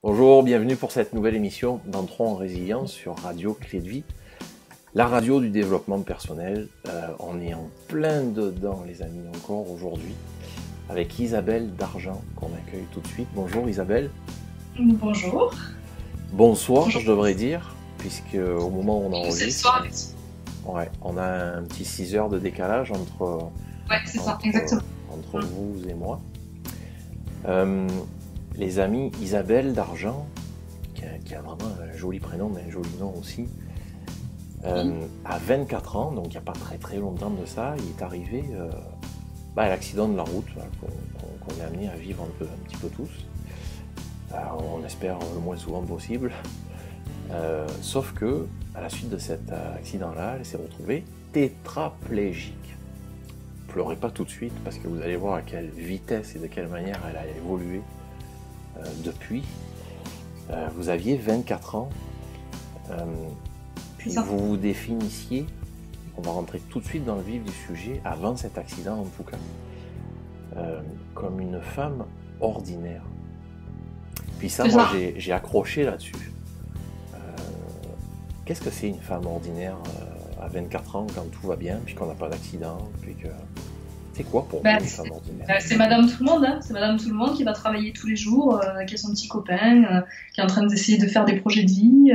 Bonjour, bienvenue pour cette nouvelle émission d'Entrons en Résilience sur Radio Clé de Vie, la radio du développement personnel. On est en plein dedans, les amis, encore aujourd'hui, avec Isabelle Dargent, qu'on accueille tout de suite. Bonjour Isabelle. Bonjour. Bonsoir, Bonjour. je devrais dire, puisque au moment où on C'est le enregistre, soir. ouais, on a un petit 6 heures de décalage entre, Ouais, c'est ça, entre, exactement. entre vous et moi. Les amis, Isabelle Dargent, qui a vraiment un joli prénom, mais un joli nom aussi, à 24 ans, donc il n'y a pas très longtemps de ça, il est arrivé à l'accident de la route qu'on est amené à vivre un petit peu tous. On espère le moins souvent possible. Sauf que, à la suite de cet accident-là, elle s'est retrouvée tétraplégique. Pleurez pas tout de suite, parce que vous allez voir à quelle vitesse et de quelle manière elle a évolué depuis. Vous aviez 24 ans, puis vous vous définissiez, on va rentrer tout de suite dans le vif du sujet, avant cet accident en tout cas, comme une femme ordinaire. Puis ça, moi j'ai accroché là-dessus. Qu'est-ce que c'est une femme ordinaire à 24 ans quand tout va bien, puis qu'on n'a pas d'accident, puis que... C'est quoi pour vous une femme ordinaire? C'est Madame Tout le Monde, hein. C'est Madame Tout le Monde qui va travailler tous les jours, qui a son petit copain, qui est en train d'essayer de faire des projets de vie.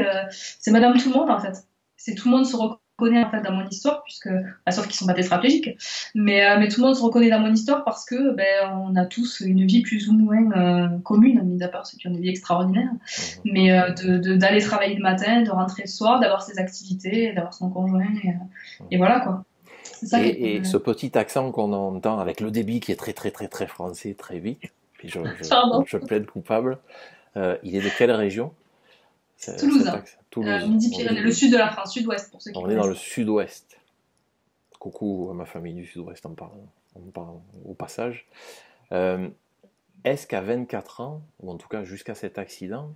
C'est Madame Tout le Monde en fait. C'est tout le monde se reconnaît en fait dans mon histoire, puisque, sauf qu'ils sont pas tétraplégiques, mais tout le monde se reconnaît dans mon histoire parce que on a tous une vie plus ou moins commune, mis à part ceux qui ont des vies extraordinaires, mais d'aller travailler le matin, de rentrer le soir, d'avoir ses activités, d'avoir son conjoint, et voilà quoi. Ça, et ce petit accent qu'on entend avec le débit qui est très français, très vite, puis je plaide coupable, il est de quelle région? Toulouse. Toulouse. Midi-Pyrénées, le sud de la France, sud-ouest pour ceux qui connaissent. On est dans le sud-ouest. Coucou à ma famille du sud-ouest, on parle au passage. Est-ce qu'à 24 ans, ou en tout cas jusqu'à cet accident,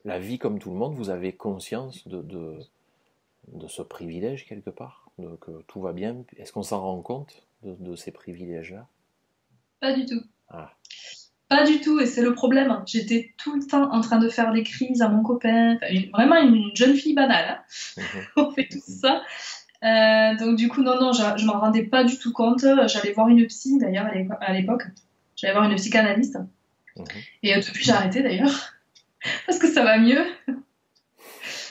la vie comme tout le monde, vous avez conscience de ce privilège quelque part, que tout va bien? Est-ce qu'on s'en rend compte de ces privilèges-là? Pas du tout. Pas du tout, et c'est le problème. J'étais tout le temps en train de faire des crises à mon copain, vraiment une jeune fille banale. Hein. On fait tout ça. Donc du coup, non, je m'en rendais pas du tout compte. J'allais voir une psy d'ailleurs à l'époque. J'allais voir une psychanalyste. Et depuis, j'ai arrêté d'ailleurs. Parce que ça va mieux.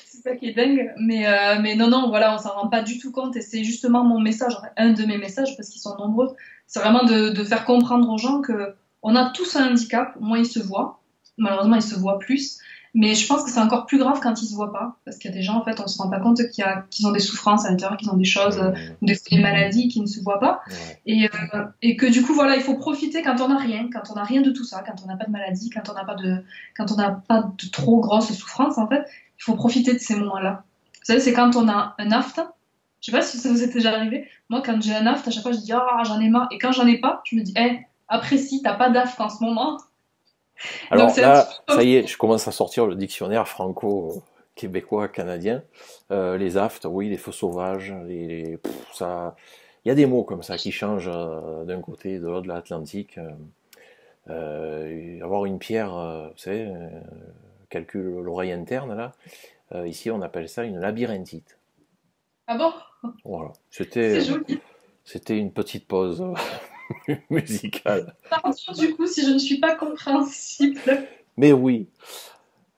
C'est ça qui est dingue. Mais non, voilà, on s'en rend pas du tout compte. Et c'est justement mon message, un de mes messages, parce qu'ils sont nombreux. C'est vraiment de faire comprendre aux gens que on a tous un handicap. Moi, ils se voient. Malheureusement, ils se voient plus. Mais je pense que c'est encore plus grave quand ils se voient pas. Parce qu'il y a des gens, en fait, on se rend pas compte qu'ils ont des souffrances à l'intérieur, qu'ils ont des choses, des maladies qui ne se voient pas. Et que du coup, voilà, il faut profiter quand on n'a rien de tout ça, quand on n'a pas de maladie, quand on n'a pas de trop grosses souffrances, en fait. Il faut profiter de ces moments-là. Vous savez, c'est quand on a un aft. Je sais pas si ça vous est déjà arrivé. Moi, quand j'ai un aft, à chaque fois, je dis, j'en ai marre. Et quand j'en ai pas, je me dis, apprécie, t'as pas d'aft en ce moment. Alors donc, là, ça y est, je commence à sortir le dictionnaire franco-québécois, canadien. Les aftes, oui, les feux sauvages, ça... Il y a des mots comme ça qui changent d'un côté et de l'autre de l'Atlantique. Avoir une pierre, vous savez, calcule l'oreille interne, là. Ici, on appelle ça une labyrinthite. Ah bon? Voilà. C'était une petite pause musicale. Pardon, du coup, si je ne suis pas compréhensible. Mais oui,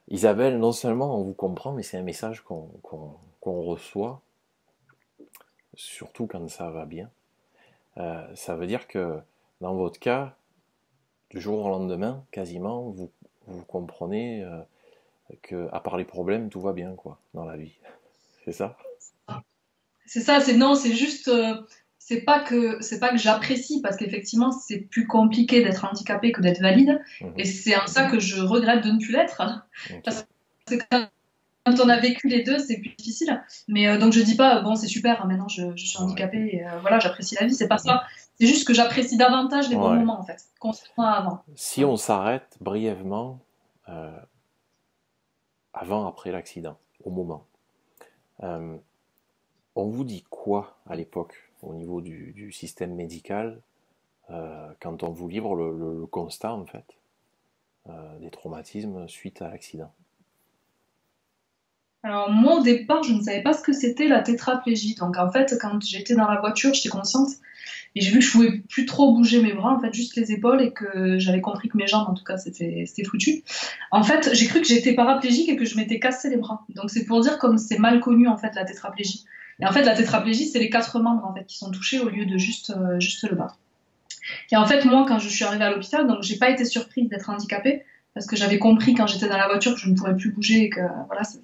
Isabelle, non seulement on vous comprend, mais c'est un message qu'on reçoit, surtout quand ça va bien. Ça veut dire que, dans votre cas, du jour au lendemain, quasiment, vous comprenez que, à part les problèmes, tout va bien, quoi, dans la vie. C'est ça? C'est ça, c'est juste... c'est pas que j'apprécie, parce qu'effectivement, c'est plus compliqué d'être handicapé que d'être valide. Et c'est en ça que je regrette de ne plus l'être. Parce que quand on a vécu les deux, c'est plus difficile. Mais donc je dis pas, bon, c'est super, maintenant je suis handicapée, et voilà, j'apprécie la vie, c'est pas ça. C'est juste que j'apprécie davantage les bons moments, en fait, contrairement à avant. Si on s'arrête brièvement, avant, après l'accident, au moment, on vous dit quoi à l'époque au niveau du système médical quand on vous livre le constat en fait des traumatismes suite à l'accident? Alors moi au départ je ne savais pas ce que c'était la tétraplégie. Donc en fait quand j'étais dans la voiture j'étais consciente et j'ai vu que je pouvais plus trop bouger mes bras, en fait juste les épaules et que j'avais compris que mes jambes en tout cas c'était foutu. En fait j'ai cru que j'étais paraplégique et que je m'étais cassé les bras. Donc c'est pour dire comme c'est mal connu en fait la tétraplégie. Et en fait la tétraplégie c'est les 4 membres en fait qui sont touchés au lieu de juste le bas. Et en fait moi quand je suis arrivée à l'hôpital donc j'ai pas été surprise d'être handicapée parce que j'avais compris quand j'étais dans la voiture que je ne pourrais plus bouger et que voilà c'est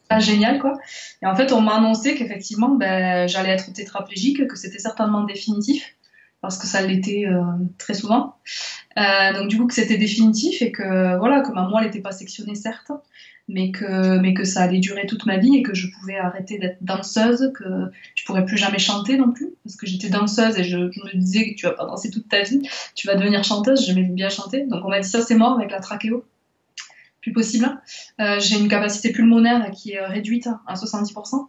pas génial quoi. Et en fait on m'a annoncé qu'effectivement ben, j'allais être tétraplégique, que c'était certainement définitif parce que ça l'était très souvent. Donc du coup que c'était définitif et que voilà que ma moelle n'était pas sectionnée certes, mais que ça allait durer toute ma vie et que je pouvais arrêter d'être danseuse, que je pourrais plus jamais chanter non plus parce que j'étais danseuse et je me disais que tu vas pas danser toute ta vie, tu vas devenir chanteuse. J'aimais bien chanter, donc on m'a dit ça c'est mort avec la trachéo. Plus possible. J'ai une capacité pulmonaire qui est réduite à 70%.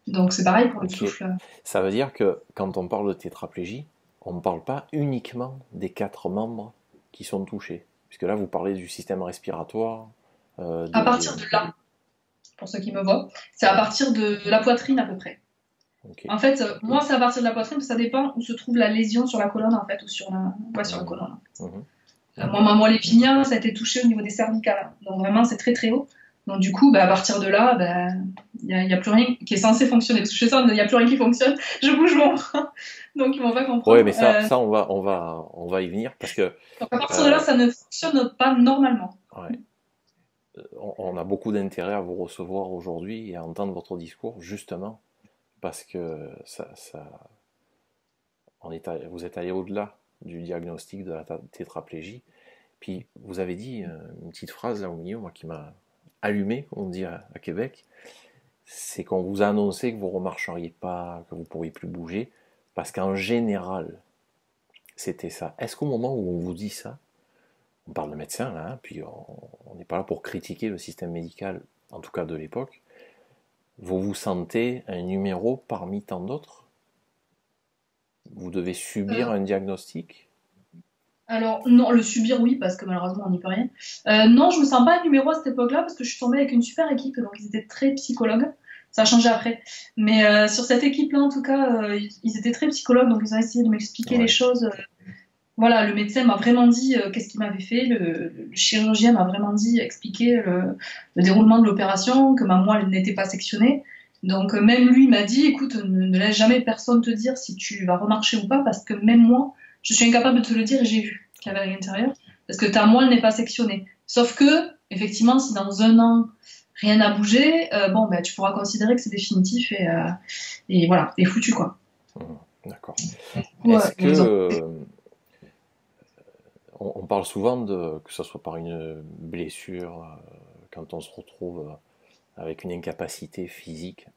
Donc c'est pareil pour le souffle. Ça veut dire que quand on parle de tétraplégie, on ne parle pas uniquement des 4 membres qui sont touchés. Puisque là, vous parlez du système respiratoire. À partir de là, pour ceux qui me voient, c'est à partir de la poitrine à peu près. Okay. En fait, moi, c'est à partir de la poitrine, ça dépend où se trouve la lésion sur la colonne, en fait, ou sur la colonne. Moi, ma moelle épinière, ça a été touché au niveau des cervicales. Donc vraiment, c'est très très haut. Donc du coup, à partir de là, il n'y a plus rien qui est censé fonctionner. Parce que chez ça, il n'y a plus rien qui fonctionne. Je bouge mon bras. Donc ils vont pas comprendre. Oui, mais ça on va y venir. Parce que, donc à partir de là, ça ne fonctionne pas normalement. Ouais. On a beaucoup d'intérêt à vous recevoir aujourd'hui et à entendre votre discours, justement, parce que vous êtes allé au-delà du diagnostic de la tétraplégie. Puis vous avez dit une petite phrase là au milieu, moi qui m'a allumé, comme on dit à Québec, c'est qu'on vous a annoncé que vous ne remarcheriez pas, que vous ne pourriez plus bouger, parce qu'en général, c'était ça. Est-ce qu'au moment où on vous dit ça, on parle de médecin là, hein, puis on n'est pas là pour critiquer le système médical, en tout cas de l'époque, vous vous sentez un numéro parmi tant d'autres? Vous devez subir un diagnostic? Alors, non, le subir, oui, parce que malheureusement, on n'y peut rien. Non, je me sens pas un numéro à cette époque-là, parce que je suis tombée avec une super équipe, donc ils étaient très psychologues. Ça a changé après. Mais sur cette équipe-là, en tout cas, ils étaient très psychologues, donc ils ont essayé de m'expliquer les choses. Voilà, le médecin m'a vraiment dit qu'est-ce qu'il m'avait fait, le chirurgien m'a vraiment dit, expliqué le déroulement de l'opération, que ma moelle n'était pas sectionnée. Donc même lui m'a dit, écoute, ne laisse jamais personne te dire si tu vas remarcher ou pas, parce que même moi, je suis incapable de te le dire et j'ai vu qu'il y avait à l'intérieur, parce que ta moelle n'est pas sectionnée. Sauf que, effectivement, si dans 1 an, rien n'a bougé, tu pourras considérer que c'est définitif et voilà, t'es foutu, quoi. D'accord. Ouais, est-ce que... on parle souvent que ce soit par une blessure, quand on se retrouve avec une incapacité physique.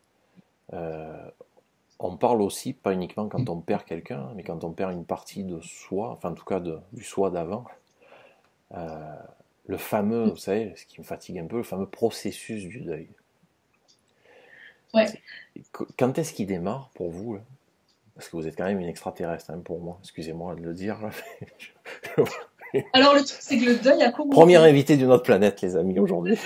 On parle aussi, pas uniquement quand on perd quelqu'un, mais quand on perd une partie de soi, enfin en tout cas du soi d'avant. Le fameux, vous savez, ce qui me fatigue un peu, le fameux processus du deuil. Ouais. Quand est-ce qu'il démarre pour vous là? Parce que vous êtes quand même une extraterrestre, hein, pour moi, excusez-moi de le dire. Alors le truc, c'est que le deuil a commencé. Première invitée d'une autre planète, les amis, aujourd'hui.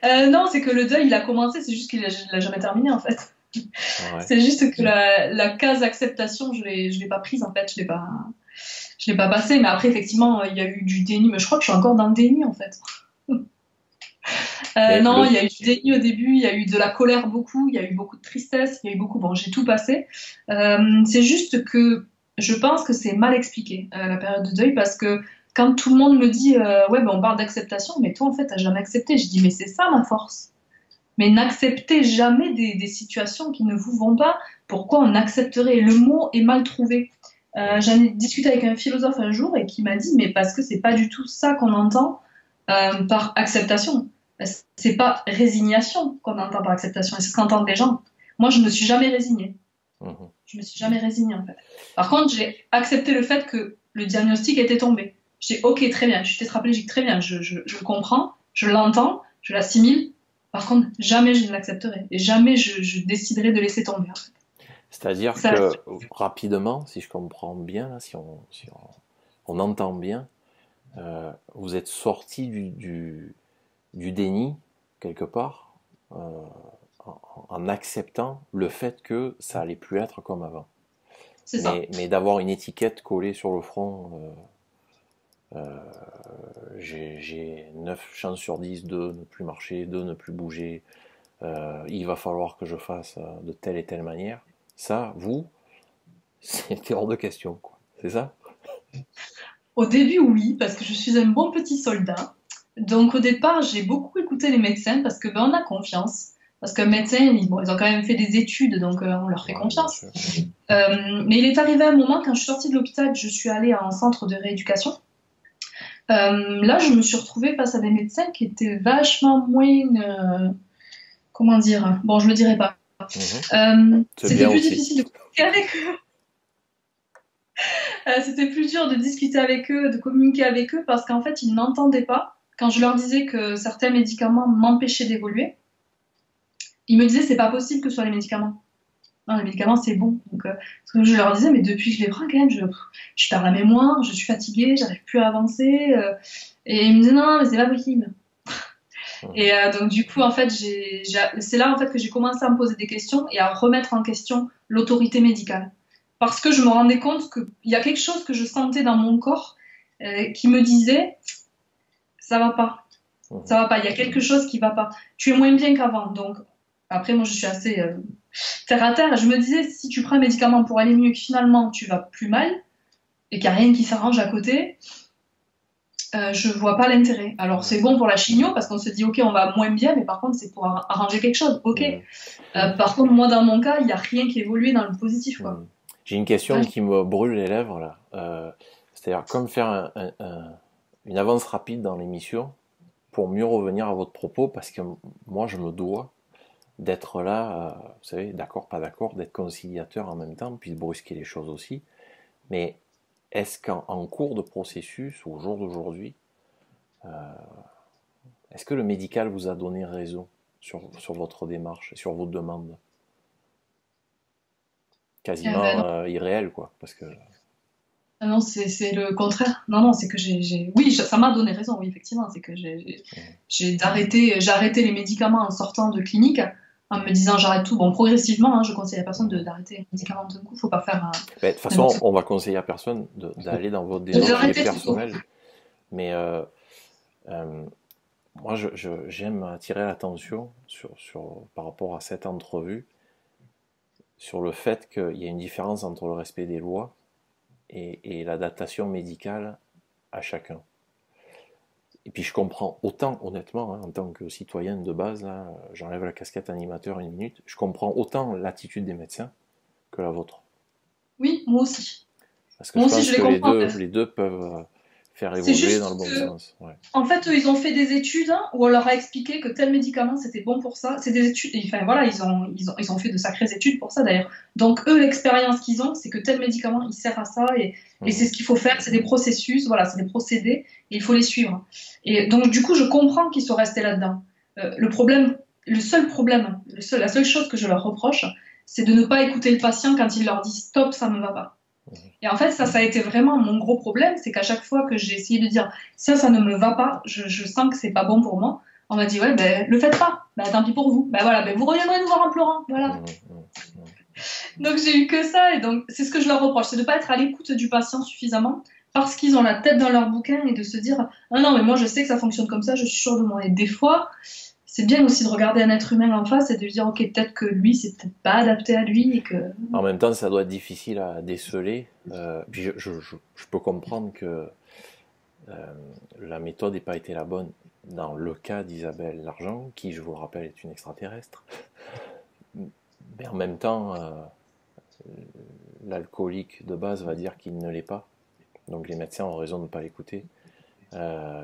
Non, c'est que le deuil, il a commencé, c'est juste qu'il l'a jamais terminé, en fait. Ouais. C'est juste que la case acceptation, je l'ai pas prise, en fait, je l'ai pas passée. Mais après, effectivement, il y a eu du déni, mais je crois que je suis encore dans le déni, en fait. Non, il y a eu du déni au début, il y a eu de la colère beaucoup, il y a eu beaucoup de tristesse, il y a eu beaucoup... Bon, j'ai tout passé. C'est juste que je pense que c'est mal expliqué, la période de deuil, parce que quand tout le monde me dit on parle d'acceptation, mais toi en fait t'as jamais accepté. Je dis mais c'est ça ma force. Mais n'acceptez jamais des situations qui ne vous vont pas. Pourquoi on accepterait? Le mot est mal trouvé. J'en ai discuté avec un philosophe un jour et qui m'a dit mais parce que c'est pas du tout ça qu'on entend par acceptation. C'est pas résignation qu'on entend par acceptation, et c'est ce qu'entendent les gens. Moi je me suis jamais résignée. Je me suis jamais résignée en fait. Par contre j'ai accepté le fait que le diagnostic était tombé. Je dis ok, très bien, je suis tétraplégique, très bien, je comprends, je l'entends, je l'assimile. Par contre, jamais je ne l'accepterai et jamais je déciderai de laisser tomber. En fait. C'est-à-dire que rapidement, si je comprends bien, là, si on on entend bien, vous êtes sorti du déni, quelque part, en acceptant le fait que ça allait plus être comme avant. C'est ça. Mais d'avoir une étiquette collée sur le front, j'ai 9 chances sur 10 de ne plus marcher, de ne plus bouger, il va falloir que je fasse de telle et telle manière. Ça, vous, c'était hors de question, quoi. C'est ça? Au début, oui, parce que je suis un bon petit soldat. Donc au départ, j'ai beaucoup écouté les médecins parce que ben, on a confiance. Parce qu'un médecin, ils ont quand même fait des études, donc on leur fait confiance. Mais il est arrivé un moment, quand je suis sortie de l'hôpital, je suis allée à un centre de rééducation. Là, je me suis retrouvée face à des médecins qui étaient vachement moins... comment dire? Bon, je le dirai pas. C'était plus difficile de communiquer avec eux. C'était plus dur de discuter avec eux, de communiquer avec eux, parce qu'en fait, ils n'entendaient pas. Quand je leur disais que certains médicaments m'empêchaient d'évoluer, ils me disaient c'est pas possible que ce soit les médicaments. Non, les médicaments c'est bon. Donc, je leur disais mais depuis que je les prends quand même, je perds la mémoire, je suis fatiguée, j'arrive plus à avancer. Et ils me disaient non mais c'est pas possible. Et donc du coup en fait c'est là en fait que j'ai commencé à me poser des questions et à remettre en question l'autorité médicale. Parce que je me rendais compte qu'il y a quelque chose que je sentais dans mon corps qui me disait ça va pas, ça va pas, il y a quelque chose qui va pas. Tu es moins bien qu'avant. Donc après moi je suis assez terre à terre. Je me disais si tu prends un médicament pour aller mieux que finalement tu vas plus mal et qu'il n'y a rien qui s'arrange à côté, je vois pas l'intérêt. Alors c'est bon pour la chimio parce qu'on se dit ok on va moins bien, mais par contre c'est pour arranger quelque chose. Ok. Par contre moi dans mon cas il n'y a rien qui évolue dans le positif quoi. J'ai une question qui me brûle les lèvres là. C'est-à-dire comme faire une avance rapide dans l'émission pour mieux revenir à votre propos, parce que moi je me dois d'être là, vous savez, d'accord, pas d'accord, d'être conciliateur en même temps, puis de brusquer les choses aussi. Mais est-ce qu'en cours de processus, au jour d'aujourd'hui, est-ce que le médical vous a donné raison sur votre démarche, sur vos demandes? Quasiment irréel, quoi, parce que... Non, c'est le contraire. Non, c'est que oui, ça m'a donné raison, oui, effectivement. C'est que j'ai arrêté les médicaments en sortant de clinique, en me disant j'arrête tout. Bon, progressivement, hein, je conseille à personne d'arrêter les médicaments d'un coup. Faut pas faire... de toute façon, on va conseiller à personne d'aller dans votre démarche personnelle. Mais moi, j'aime attirer l'attention par rapport à cette entrevue sur le fait qu'il y a une différence entre le respect des lois et l'adaptation médicale à chacun. Et puis je comprends autant, honnêtement, hein, en tant que citoyen de base, j'enlève la casquette animateur une minute, je comprends autant l'attitude des médecins que la vôtre. Oui, moi aussi. Parce que moi je pense que les deux peuvent faire évoluer dans le bon sens. Ouais. En fait, eux, ils ont fait des études où on leur a expliqué que tel médicament c'était bon pour ça. C'est des études, enfin voilà, ils ont fait de sacrées études pour ça d'ailleurs. Donc eux, l'expérience qu'ils ont, c'est que tel médicament il sert à ça et c'est ce qu'il faut faire. C'est des processus, voilà, c'est des procédés et il faut les suivre. Et donc du coup, je comprends qu'ils sont restés là-dedans. La seule chose que je leur reproche, c'est de ne pas écouter le patient quand il leur dit stop, ça me va pas. Et en fait, ça a été vraiment mon gros problème, c'est qu'à chaque fois que j'ai essayé de dire ça ne me va pas, je sens que c'est pas bon pour moi, on m'a dit ouais, ben le faites pas, ben tant pis pour vous, ben voilà, ben vous reviendrez nous voir en pleurant, voilà. Donc j'ai eu que ça, et donc c'est ce que je leur reproche, c'est de pas être à l'écoute du patient suffisamment, parce qu'ils ont la tête dans leur bouquin et de se dire ah non, mais moi je sais que ça fonctionne comme ça, je suis sûre de moi. Et des fois, c'est bien aussi de regarder un être humain en face et de lui dire ok, peut-être que lui c'est peut-être pas adapté à lui et que... En même temps ça doit être difficile à déceler. Puis je peux comprendre que la méthode n'ait pas été la bonne dans le cas d'Isabelle Largent, qui je vous le rappelle est une extraterrestre. Mais en même temps l'alcoolique de base va dire qu'il ne l'est pas, donc les médecins ont raison de ne pas l'écouter.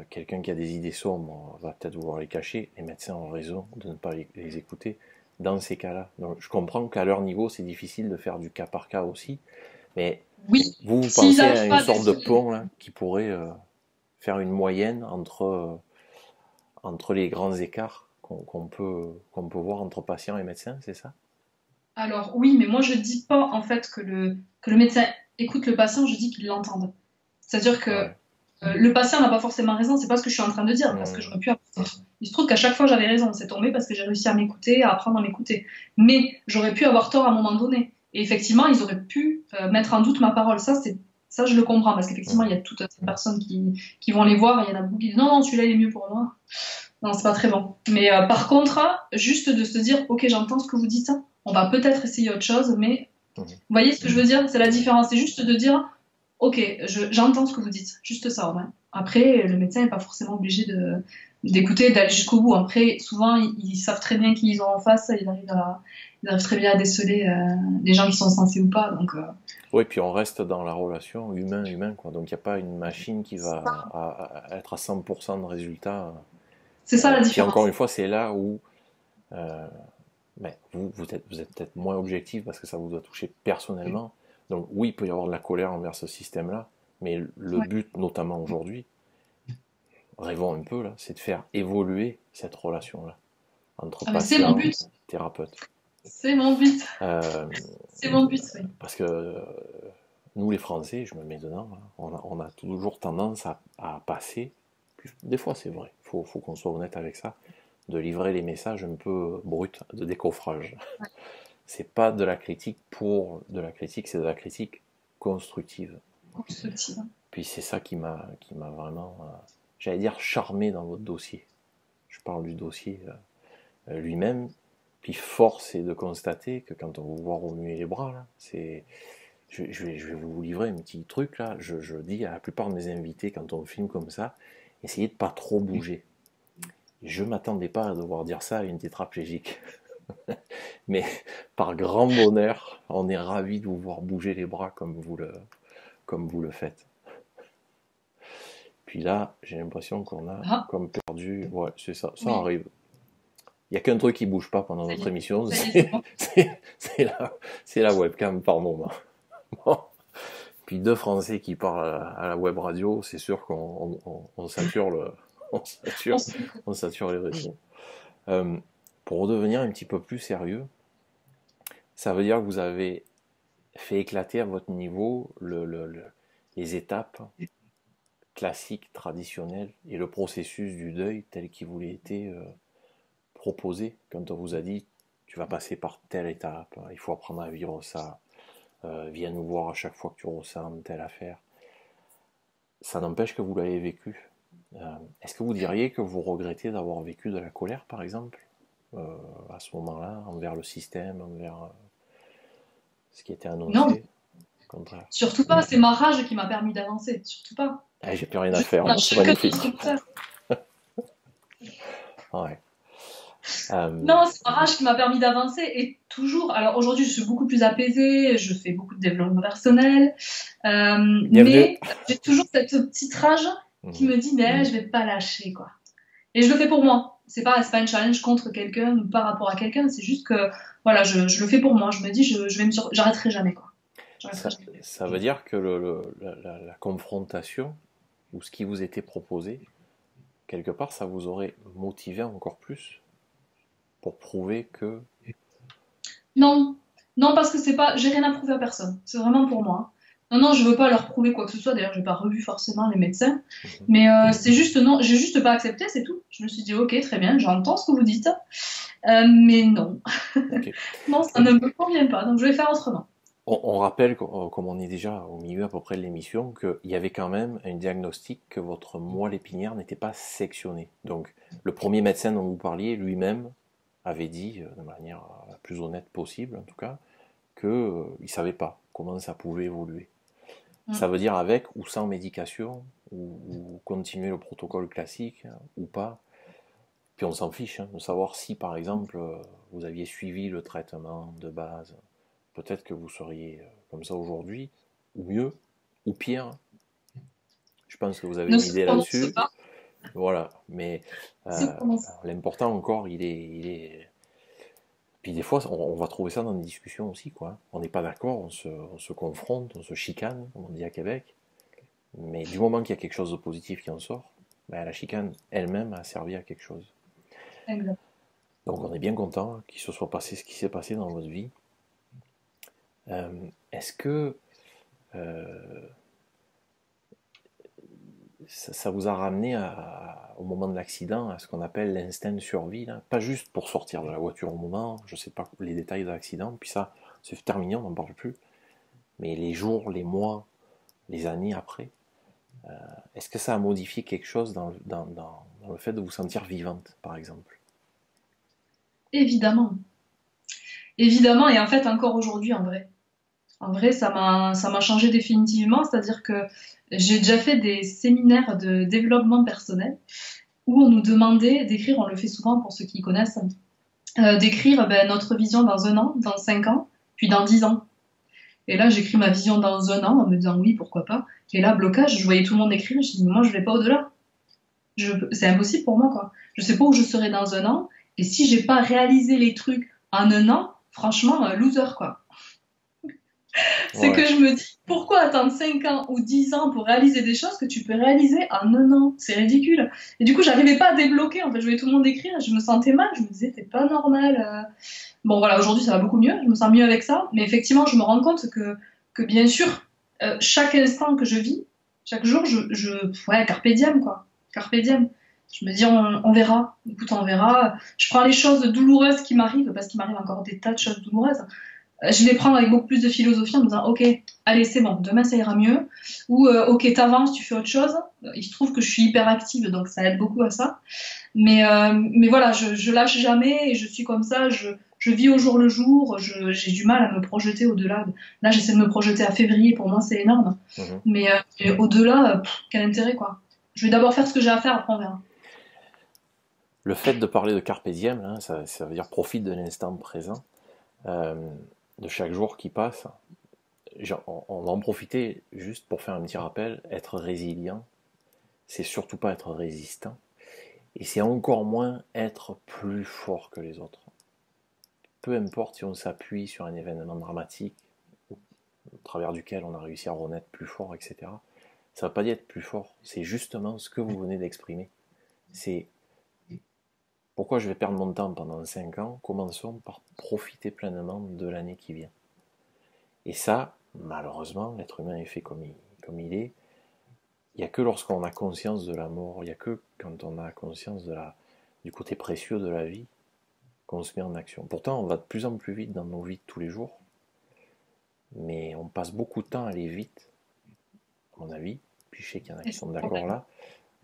Quelqu'un qui a des idées sombres va peut-être vouloir les cacher, les médecins ont raison de ne pas les écouter dans ces cas-là. Donc je comprends qu'à leur niveau c'est difficile de faire du cas par cas aussi, mais oui, vous pensez à une sorte de pont là, qui pourrait faire une moyenne entre les grands écarts qu'on peut voir entre patients et médecins, c'est ça? Alors oui, mais moi je dis pas en fait que le médecin écoute le patient, je dis qu'il l'entende. C'est-à-dire que le patient n'a pas forcément raison, c'est pas ce que je suis en train de dire, parce que j'aurais pu avoir... Il se trouve qu'à chaque fois j'avais raison, c'est tombé parce que j'ai réussi à m'écouter, à apprendre à m'écouter. Mais j'aurais pu avoir tort à un moment donné. Et effectivement, ils auraient pu mettre en doute ma parole. Ça, je le comprends, parce qu'effectivement, il y a toutes ces personnes qui vont les voir, et il y en a beaucoup qui disent non, celui-là, il est mieux pour moi. Non, c'est pas très bon. Mais par contre, juste de se dire, ok, j'entends ce que vous dites, on va peut-être essayer autre chose, mais vous voyez ce que je veux dire? C'est la différence. C'est juste de dire, ok, j'entends ce que vous dites. Juste ça, ouais. Après, le médecin n'est pas forcément obligé d'écouter, d'aller jusqu'au bout. Après, souvent, ils savent très bien qui ils ont en face, ils arrivent très bien à déceler les gens qui sont censés ou pas. Donc, oui, puis on reste dans la relation humain-humain, quoi. Donc il n'y a pas une machine qui va être à 100% de résultat. C'est ça la différence. Puis encore une fois, c'est là où vous êtes peut-être moins objectif parce que ça vous doit toucher personnellement. Donc oui, il peut y avoir de la colère envers ce système-là, mais le but, notamment aujourd'hui, rêvons un peu là, c'est de faire évoluer cette relation-là entre patient et thérapeute. C'est mon but. C'est mon but, oui. Parce que nous, les Français, je me mets dedans, on a toujours tendance à passer, puis des fois c'est vrai, il faut qu'on soit honnête avec ça, de livrer les messages un peu bruts de décoffrage. Ouais. C'est pas de la critique pour de la critique, c'est de la critique constructive. Constructive. Puis c'est ça qui m'a vraiment, j'allais dire, charmé dans votre dossier. Je parle du dossier lui-même. Puis force est de constater que quand on vous voit remuer les bras, là, je vais vous livrer un petit truc, là. Je dis à la plupart de mes invités, quand on filme comme ça, essayez de pas trop bouger. Je m'attendais pas à devoir dire ça à une tétraplégique. Mais par grand bonheur, on est ravis de vous voir bouger les bras comme vous le faites. Puis là, j'ai l'impression qu'on a comme perdu... Ouais, c'est ça, ça arrive. Il n'y a qu'un truc qui ne bouge pas pendant notre émission, c'est la webcam par moment. Bon. Puis 2 Français qui parlent à la web radio, c'est sûr qu'on sature on sature les réseaux. Pour redevenir un petit peu plus sérieux, ça veut dire que vous avez fait éclater à votre niveau les étapes classiques, traditionnelles, et le processus du deuil tel qu'il vous a été proposé quand on vous a dit tu vas passer par telle étape, il faut apprendre à vivre ça, viens nous voir à chaque fois que tu ressens telle affaire. Ça n'empêche que vous l'avez vécu. Est-ce que vous diriez que vous regrettez d'avoir vécu de la colère, par exemple, à ce moment-là, envers le système, envers ce qui était annoncé? Non, contraire. Surtout pas, c'est ma rage qui m'a permis d'avancer, surtout pas. Ah, j'ai plus rien à faire, c'est magnifique. Ouais. Non, c'est ma rage qui m'a permis d'avancer, et toujours. Alors aujourd'hui, je suis beaucoup plus apaisée, je fais beaucoup de développement personnel, mais j'ai toujours cette petite rage qui me dit mais je vais pas lâcher, quoi. Et je le fais pour moi. C'est pas un challenge contre quelqu'un ou par rapport à quelqu'un, c'est juste que voilà, je le fais pour moi. Je me dis j'arrêterai jamais, quoi. Ça veut dire que la confrontation ou ce qui vous était proposé, quelque part, ça vous aurait motivé encore plus pour prouver que... Non, parce que j'ai rien à prouver à personne. C'est vraiment pour moi. Non, je veux pas leur prouver quoi que ce soit. D'ailleurs, j'ai pas revu forcément les médecins. Mais c'est juste, non, j'ai juste pas accepté, c'est tout. Je me suis dit, ok, très bien, j'entends ce que vous dites. Mais non. Okay. Non, ça ne me convient pas, donc je vais faire autrement. On rappelle, comme on est déjà au milieu à peu près de l'émission, qu'il y avait quand même un diagnostic que votre moelle épinière n'était pas sectionnée. Donc, le premier médecin dont vous parliez, lui-même, avait dit, de manière la plus honnête possible en tout cas, qu'il ne savait pas comment ça pouvait évoluer. Ça veut dire avec ou sans médication, ou continuer le protocole classique, ou pas. Puis on s'en fiche de savoir si, par exemple, vous aviez suivi le traitement de base. Peut-être que vous seriez comme ça aujourd'hui, ou mieux, ou pire. Je pense que vous avez une idée là-dessus. Voilà, mais l'important encore, il est... Puis des fois, on va trouver ça dans des discussions aussi, quoi. On n'est pas d'accord, on se confronte, on se chicane, comme on dit à Québec. Mais du moment qu'il y a quelque chose de positif qui en sort, ben, la chicane elle-même a servi à quelque chose. Exact. Donc on est bien content qu'il se soit passé ce qui s'est passé dans votre vie. Est-ce que ça vous a ramené au moment de l'accident à ce qu'on appelle l'instinct de survie, là. Pas juste pour sortir de la voiture au moment, je ne sais pas les détails de l'accident, puis ça, c'est terminé, on n'en parle plus. Mais les jours, les mois, les années après, est-ce que ça a modifié quelque chose dans le fait de vous sentir vivante, par exemple? Évidemment. Évidemment, et en fait encore aujourd'hui en vrai. En vrai, ça m'a changé définitivement, c'est-à-dire que j'ai déjà fait des séminaires de développement personnel où on nous demandait d'écrire, on le fait souvent pour ceux qui connaissent, d'écrire notre vision dans 1 an, dans 5 ans, puis dans 10 ans. Et là, j'écris ma vision dans 1 an en me disant oui, pourquoi pas. Et là, blocage, je voyais tout le monde écrire, je dis mais moi je vais pas au-delà. C'est impossible pour moi, quoi. Je sais pas où je serai dans 1 an, et si j'ai pas réalisé les trucs en 1 an, franchement, loser, quoi. C'est que je me dis, pourquoi attendre 5 ans ou 10 ans pour réaliser des choses que tu peux réaliser en 1 an? C'est ridicule. Et du coup, j'arrivais pas à débloquer. En fait, je voyais tout le monde écrire, je me sentais mal. Je me disais, t'es pas normal. Bon, voilà, aujourd'hui, ça va beaucoup mieux. Je me sens mieux avec ça. Mais effectivement, je me rends compte que bien sûr, chaque instant que je vis, chaque jour, ouais, carpe diem, quoi. Carpe diem. Je me dis, on verra. Écoute, on verra. Je prends les choses douloureuses qui m'arrivent, parce qu'il m'arrive encore des tas de choses douloureuses. Je les prends avec beaucoup plus de philosophie en me disant ok, allez c'est bon, demain ça ira mieux, ou ok t'avances, tu fais autre chose. Il se trouve que je suis hyper active donc ça aide beaucoup à ça, mais voilà, je lâche jamais et je suis comme ça, je vis au jour le jour, j'ai du mal à me projeter au-delà. Là j'essaie de me projeter à février, pour moi c'est énorme, mais au-delà, quel intérêt quoi. Je vais d'abord faire ce que j'ai à faire, après on verra. Le fait de parler de carpe diem, hein, ça veut dire profite de l'instant présent. De chaque jour qui passe, on va en profiter juste pour faire un petit rappel. Être résilient, c'est surtout pas être résistant, et c'est encore moins être plus fort que les autres. Peu importe si on s'appuie sur un événement dramatique au travers duquel on a réussi à renaître plus fort, etc. Ça ne veut pas dire être plus fort, c'est justement ce que vous venez d'exprimer. C'est pourquoi je vais perdre mon temps pendant 5 ans, commençons par profiter pleinement de l'année qui vient. Et ça, malheureusement, l'être humain est fait comme il est. Il n'y a que lorsqu'on a conscience de la mort, il n'y a que quand on a conscience du côté précieux de la vie, qu'on se met en action. Pourtant, on va de plus en plus vite dans nos vies de tous les jours, mais on passe beaucoup de temps à aller vite, à mon avis, puis je sais qu'il y en a qui sont d'accord là,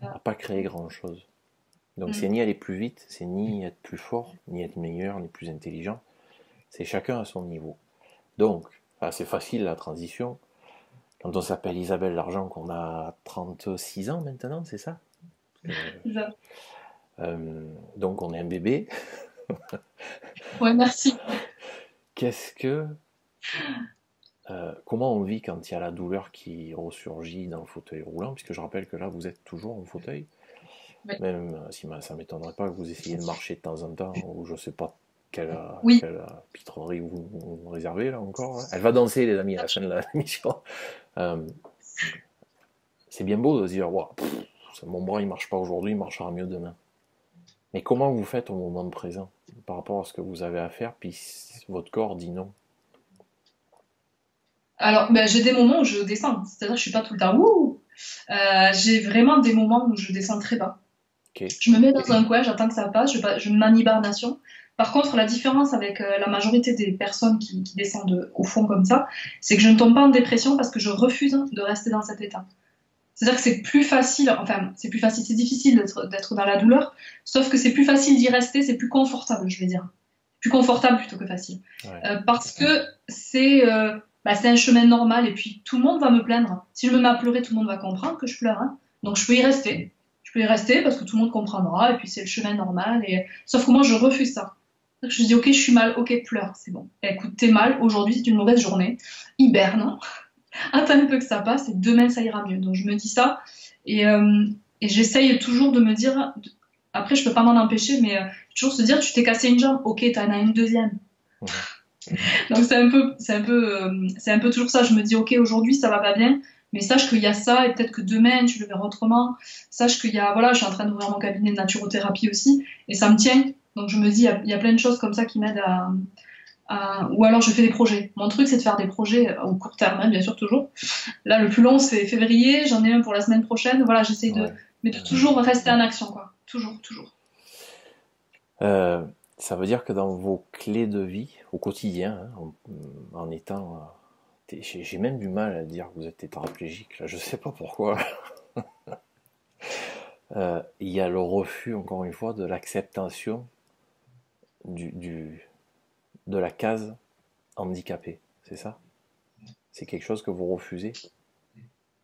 à pas créer grand-chose. Donc c'est ni aller plus vite, c'est ni être plus fort, ni être meilleur, ni plus intelligent. C'est chacun à son niveau. Donc, c'est facile la transition. Quand on s'appelle Isabelle Largent, qu'on a 36 ans maintenant, c'est ça? Donc on est un bébé. Ouais, merci. Comment on vit quand il y a la douleur qui ressurgit dans le fauteuil roulant, puisque je rappelle que là vous êtes toujours en fauteuil. Oui. Même si ça ne m'étonnerait pas que vous essayiez de marcher de temps en temps, ou je ne sais pas quelle pitrerie vous réservez là encore. Là. Elle va danser les amis à la fin de la mission. C'est bien beau de se dire wow, mon bras il ne marche pas aujourd'hui, il marchera mieux demain. Mais comment vous faites au moment présent par rapport à ce que vous avez à faire, puis votre corps dit non? Alors, j'ai des moments où je descends, c'est-à-dire que je ne suis pas tout le temps wouh. J'ai vraiment des moments où je descends très bas. Okay. Je me mets dans un coin, j'attends que ça passe, je me mets en hibernation. Par contre, la différence avec la majorité des personnes qui descendent au fond comme ça, c'est que je ne tombe pas en dépression parce que je refuse de rester dans cet état. C'est-à-dire que c'est plus facile, c'est difficile d'être dans la douleur, sauf que c'est plus facile d'y rester, c'est plus confortable, je vais dire. Plus confortable plutôt que facile. Ouais. Parce que c'est un chemin normal et puis tout le monde va me plaindre. Si je me mets à pleurer, tout le monde va comprendre que je pleure. Hein. Donc je peux y rester. Je peux y rester parce que tout le monde comprendra et puis c'est le chemin normal. Sauf que moi, je refuse ça. Je dis, ok, je suis mal, ok, pleure, c'est bon. Et écoute, t'es mal, aujourd'hui, c'est une mauvaise journée. Hiberne, attends un peu que ça passe et demain, ça ira mieux. Donc je me dis ça et j'essaye toujours de me dire, après, je peux pas m'en empêcher, mais toujours se dire, tu t'es cassé une jambe, ok, t'en as une deuxième. Donc c'est un peu toujours ça. Je me dis, ok, aujourd'hui, ça va pas bien. Mais sache qu'il y a ça, et peut-être que demain, tu le verras autrement. Sache qu'il y a, voilà, je suis en train d'ouvrir mon cabinet de naturothérapie aussi, et ça me tient. Donc je me dis, il y a plein de choses comme ça qui m'aident ou alors je fais des projets. Mon truc, c'est de faire des projets au court terme, hein, bien sûr, toujours. Là, le plus long, c'est février. J'en ai un pour la semaine prochaine. Voilà, j'essaie mais de toujours rester en action, quoi. Toujours, toujours. Ça veut dire que dans vos clés de vie, au quotidien, hein, en étant... j'ai même du mal à dire que vous êtes tétraplégique, là, je sais pas pourquoi. Il y a le refus, encore une fois, de l'acceptation de la case handicapé, c'est ça? C'est quelque chose que vous refusez?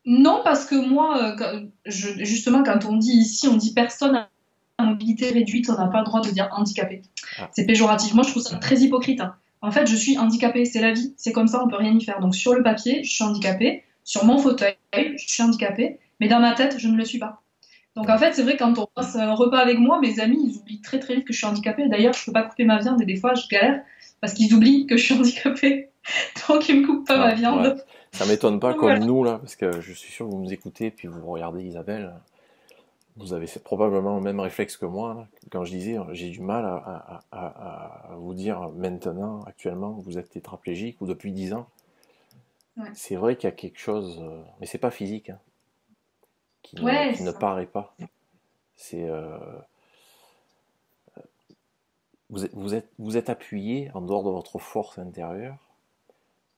Non, parce que moi, justement, quand on dit ici, on dit personne à mobilité réduite, on n'a pas le droit de dire handicapé. C'est péjoratif. Moi, je trouve ça très hypocrite. Hein. En fait, je suis handicapée, c'est la vie, c'est comme ça, on peut rien y faire. Donc sur le papier, je suis handicapée, sur mon fauteuil, je suis handicapée, mais dans ma tête, je ne le suis pas. Donc en fait, c'est vrai, quand on passe un repas avec moi, mes amis, ils oublient très très vite que je suis handicapée. D'ailleurs, je peux pas couper ma viande et des fois, je galère parce qu'ils oublient que je suis handicapée. Donc ils me coupent pas ma viande. Ouais. Ça m'étonne pas comme nous là, parce que je suis sûr que vous nous écoutez puis vous regardez Isabelle. Vous avez probablement le même réflexe que moi. Là. Quand je disais, j'ai du mal à vous dire maintenant, actuellement, vous êtes tétraplégique ou depuis 10 ans. Ouais. C'est vrai qu'il y a quelque chose, mais c'est pas physique, hein, qui ne paraît pas. C'est vous êtes appuyé en dehors de votre force intérieure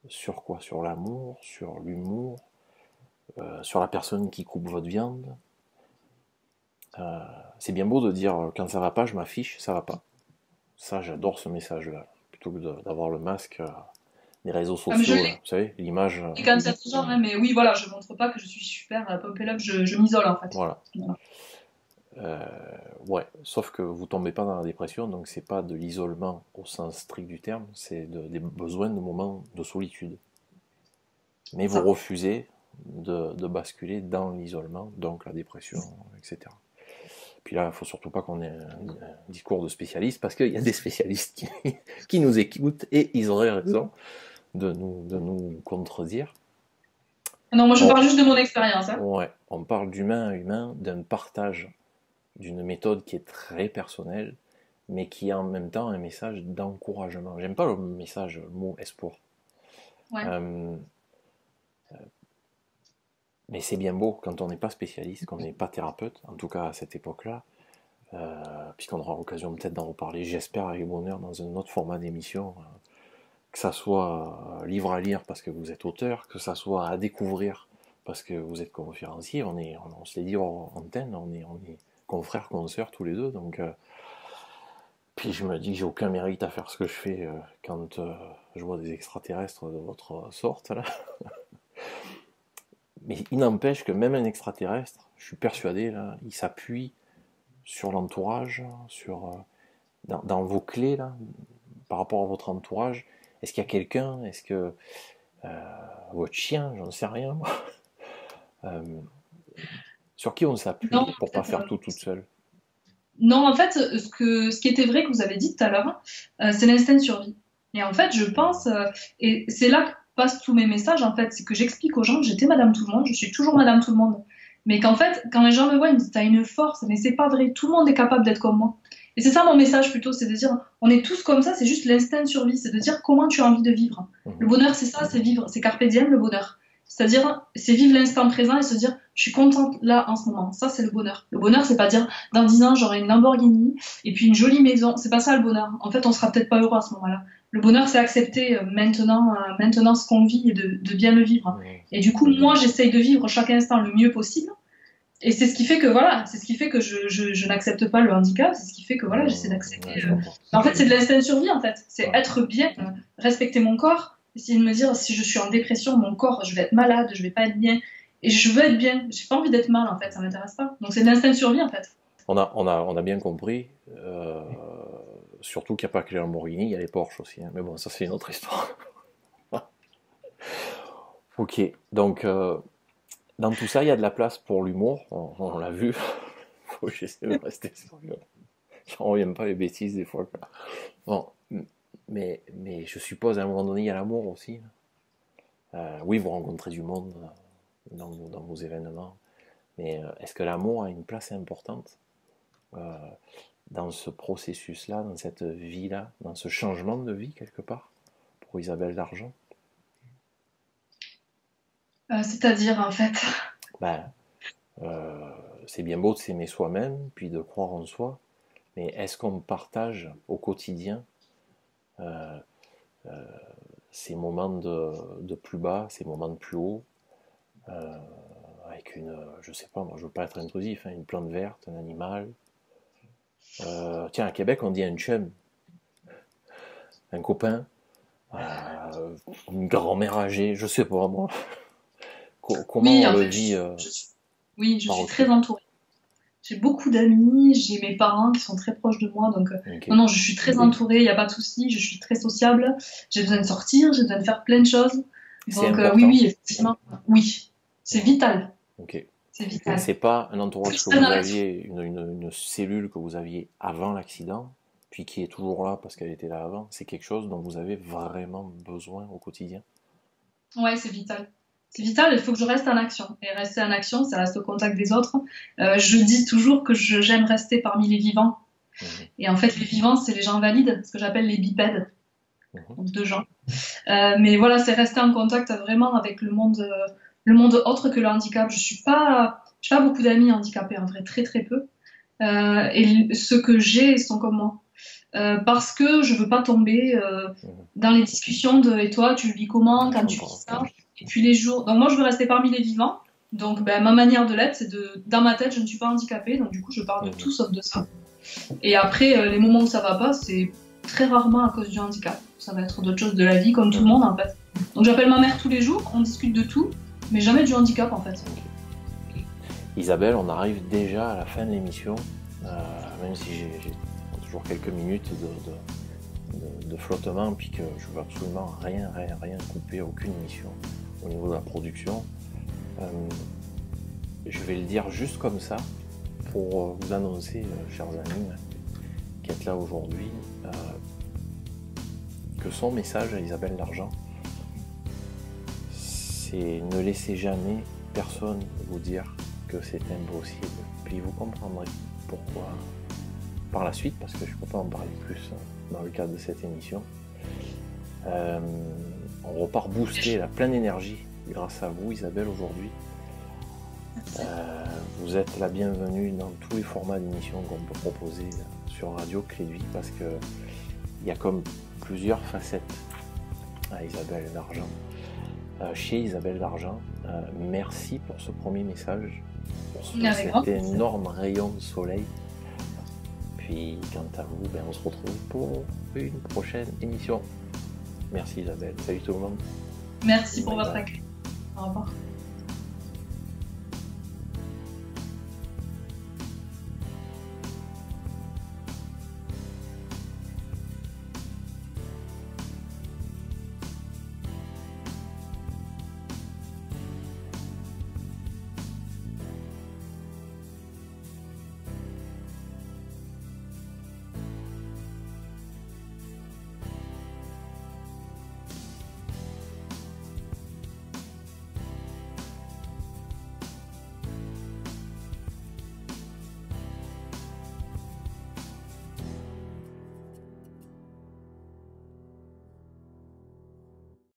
sur quoi? Sur l'amour, sur l'humour, sur la personne qui coupe votre viande. C'est bien beau de dire quand ça va pas, je m'affiche, ça va pas. Ça, j'adore ce message-là. Plutôt que d'avoir le masque des réseaux sociaux, là, vous savez, l'image. Et comme ça, toujours, hein, mais oui, voilà, je montre pas que je suis super pumped up, je m'isole en fait. Voilà. Ouais, sauf que vous tombez pas dans la dépression, donc c'est pas de l'isolement au sens strict du terme, c'est des besoins de moments de solitude. Mais vous refusez de basculer dans l'isolement, donc la dépression, etc. Puis là, il ne faut surtout pas qu'on ait un discours de spécialiste, parce qu'il y a des spécialistes qui nous écoutent, et ils auraient raison de nous contredire. Non, moi je parle juste de mon expérience. Hein. Ouais, on parle d'humain à humain, d'un partage d'une méthode qui est très personnelle, mais qui a en même temps un message d'encouragement. J'aime pas le mot espoir. Ouais. Mais c'est bien beau quand on n'est pas spécialiste, qu'on n'est pas thérapeute, en tout cas à cette époque-là, puisqu'on aura l'occasion peut-être d'en reparler, j'espère avec bonheur, dans un autre format d'émission, que ça soit livre à lire parce que vous êtes auteur, que ça soit à découvrir parce que vous êtes conférencier, on se l'est dit en antenne, on est confrères, consoeurs tous les deux, donc puis je me dis que j'ai aucun mérite à faire ce que je fais quand je vois des extraterrestres de votre sorte là. Mais il n'empêche que même un extraterrestre, je suis persuadé, là, il s'appuie sur l'entourage, dans vos clés, là, par rapport à votre entourage. Est-ce qu'il y a quelqu'un? Est-ce que votre chien? J'en sais rien, moi. Sur qui on s'appuie pour ne pas faire tout toute seule? Non, en fait, ce qui était vrai que vous avez dit tout à l'heure, c'est l'instinct de survie. Et en fait, je pense, et c'est là que passent tous mes messages, en fait, c'est que j'explique aux gens que j'étais Madame Tout le Monde, je suis toujours Madame Tout le Monde. Mais qu'en fait, quand les gens me voient, ils me disent t'as une force, mais c'est pas vrai, tout le monde est capable d'être comme moi. Et c'est ça mon message plutôt, c'est de dire on est tous comme ça, c'est juste l'instinct de survie, c'est de dire comment tu as envie de vivre. Le bonheur, c'est ça, c'est vivre, c'est carpe diem le bonheur. C'est-à-dire, c'est vivre l'instant présent et se dire je suis contente là en ce moment. Ça, c'est le bonheur. Le bonheur, c'est pas dire dans 10 ans j'aurai une Lamborghini et puis une jolie maison. C'est pas ça le bonheur. En fait, on sera peut-être pas heureux à ce moment-là. Le bonheur, c'est accepter maintenant ce qu'on vit et de bien le vivre. Et du coup, moi, j'essaye de vivre chaque instant le mieux possible. Et c'est ce qui fait que voilà, c'est ce qui fait que je n'accepte pas le handicap. C'est ce qui fait que voilà, j'essaie d'accepter. En fait, c'est de l'instinct de survie. En fait, c'est être bien, respecter mon corps. Essayer de me dire si je suis en dépression, mon corps, je vais être malade, je vais pas être bien. Et je veux être bien. J'ai pas envie d'être mal en fait, ça m'intéresse pas. Donc c'est l'instinct de survie en fait. On a bien compris. Surtout qu'il n'y a pas que les Lamborghini, il y a les Porsche aussi. Hein. Mais bon, ça c'est une autre histoire. Ok, donc dans tout ça, il y a de la place pour l'humour. On l'a vu. Faut que j'essaie de rester sérieux. J'en reviens pas les bêtises des fois. Bon. Mais je suppose à un moment donné, il y a l'amour aussi. Oui, vous rencontrez du monde dans vos événements, mais est-ce que l'amour a une place importante dans ce processus-là, dans cette vie-là, dans ce changement de vie quelque part, pour Isabelle Dargent? C'est-à-dire, en fait. C'est bien beau de s'aimer soi-même, puis de croire en soi, mais est-ce qu'on partage au quotidien ces moments de plus bas, ces moments de plus haut, avec je sais pas, moi je veux pas être intrusif, une plante verte, un animal. Tiens, à Québec on dit un chum, un copain, une grand-mère âgée, je sais pas moi. Comment on le vit? Oui, je suis très entourée. J'ai beaucoup d'amis, j'ai mes parents qui sont très proches de moi, donc non, je suis très entourée, il n'y a pas de souci, je suis très sociable, j'ai besoin de sortir, j'ai besoin de faire plein de choses. Donc oui, effectivement, oui, c'est vital. Ok. C'est vital. C'est pas un entourage que vous aviez, une cellule que vous aviez avant l'accident, puis qui est toujours là parce qu'elle était là avant, c'est quelque chose dont vous avez vraiment besoin au quotidien? Ouais, c'est vital. C'est vital, il faut que je reste en action. Et rester en action, ça reste au contact des autres. Je dis toujours que j'aime rester parmi les vivants. Et en fait, les vivants, c'est les gens valides, ce que j'appelle les bipèdes. Donc deux gens. Mais voilà, c'est rester en contact vraiment avec le monde autre que le handicap. Je suis pas beaucoup d'amis handicapés, en vrai, très très peu. Et ceux que j'ai sont comme moi. Parce que je veux pas tomber dans les discussions de « et toi, tu le vis comment quand tu vis ça ?» Et puis les jours. Donc moi, je veux rester parmi les vivants. Donc ma manière de l'être, c'est dans ma tête, je ne suis pas handicapée. Donc du coup, je parle de tout sauf de ça. Et après, les moments où ça va pas, c'est très rarement à cause du handicap. Ça va être d'autres choses de la vie, comme tout le monde en fait. Donc j'appelle ma mère tous les jours, on discute de tout, mais jamais du handicap en fait. Isabelle, on arrive déjà à la fin de l'émission, même si j'ai toujours quelques minutes de flottement, puis que je veux absolument rien couper, aucune émission au niveau de la production. Je vais le dire juste comme ça pour vous annoncer, chers amis qui êtes là aujourd'hui, que son message à Isabelle Dargent, c'est ne laissez jamais personne vous dire que c'est impossible, puis vous comprendrez pourquoi par la suite, parce que je ne peux pas en parler plus dans le cadre de cette émission. On repart boosté, plein d'énergie grâce à vous, Isabelle, aujourd'hui. Vous êtes la bienvenue dans tous les formats d'émissions qu'on peut proposer sur Radio Clé de Vie, parce que il y a comme plusieurs facettes à Isabelle Dargent. Chez Isabelle Dargent, merci pour ce premier message, pour cet énorme rayon de soleil. Puis quant à vous, on se retrouve pour une prochaine émission. Merci Isabelle, salut tout le monde. Merci pour votre accueil. Au revoir.